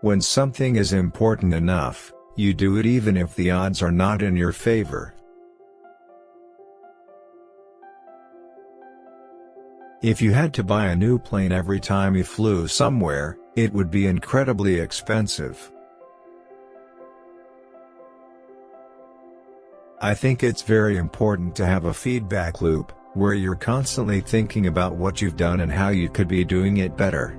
When something is important enough, you do it even if the odds are not in your favor. If you had to buy a new plane every time you flew somewhere, it would be incredibly expensive. I think it's very important to have a feedback loop, where you're constantly thinking about what you've done and how you could be doing it better.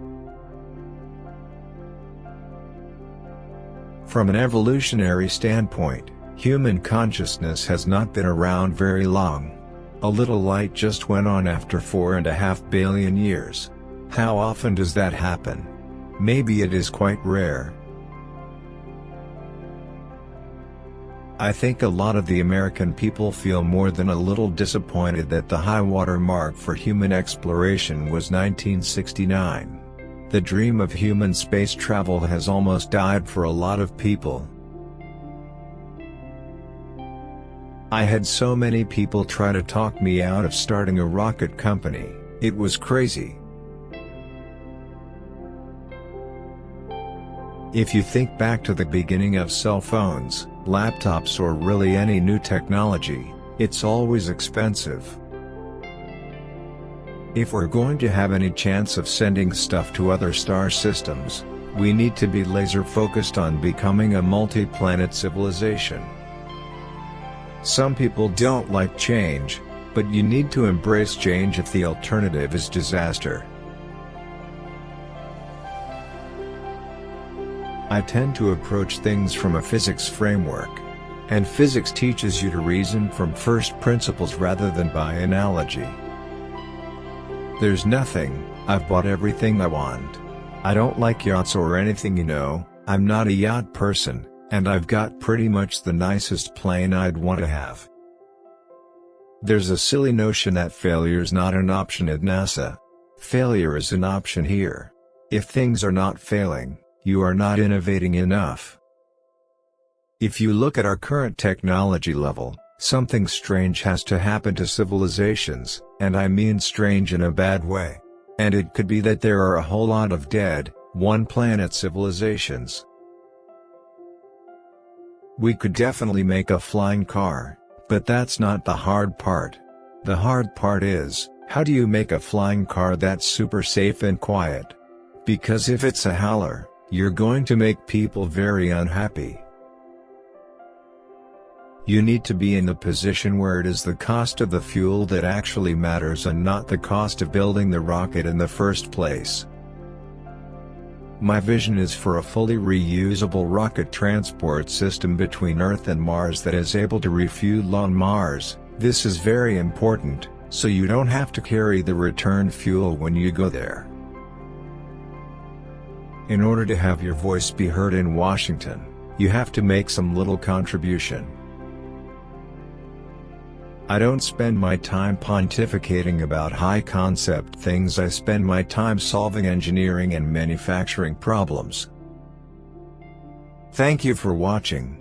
From an evolutionary standpoint, human consciousness has not been around very long. A little light just went on after 4.5 billion years. How often does that happen? Maybe it is quite rare. I think a lot of the American people feel more than a little disappointed that the high-water mark for human exploration was 1969. The dream of human space travel has almost died for a lot of people. I had so many people try to talk me out of starting a rocket company. It was crazy. If you think back to the beginning of cell phones, laptops, or really any new technology, it's always expensive. If we're going to have any chance of sending stuff to other star systems, we need to be laser focused on becoming a multi-planet civilization. Some people don't like change, but you need to embrace change if the alternative is disaster. I tend to approach things from a physics framework. And physics teaches you to reason from first principles rather than by analogy. There's nothing, I've bought everything I want. I don't like yachts or anything, I'm not a yacht person, and I've got pretty much the nicest plane I'd want to have. There's a silly notion that failure's not an option at NASA. Failure is an option here. If things are not failing, you are not innovating enough. If you look at our current technology level, something strange has to happen to civilizations, and I mean strange in a bad way. And it could be that there are a whole lot of dead, one-planet civilizations. We could definitely make a flying car, but that's not the hard part. The hard part is, how do you make a flying car that's super safe and quiet? Because if it's a howler, you're going to make people very unhappy. You need to be in the position where it is the cost of the fuel that actually matters and not the cost of building the rocket in the first place. My vision is for a fully reusable rocket transport system between Earth and Mars that is able to refuel on Mars. This is very important, so you don't have to carry the return fuel when you go there. In order to have your voice be heard in Washington, you have to make some little contribution. I don't spend my time pontificating about high-concept things. I spend my time solving engineering and manufacturing problems. Thank you for watching.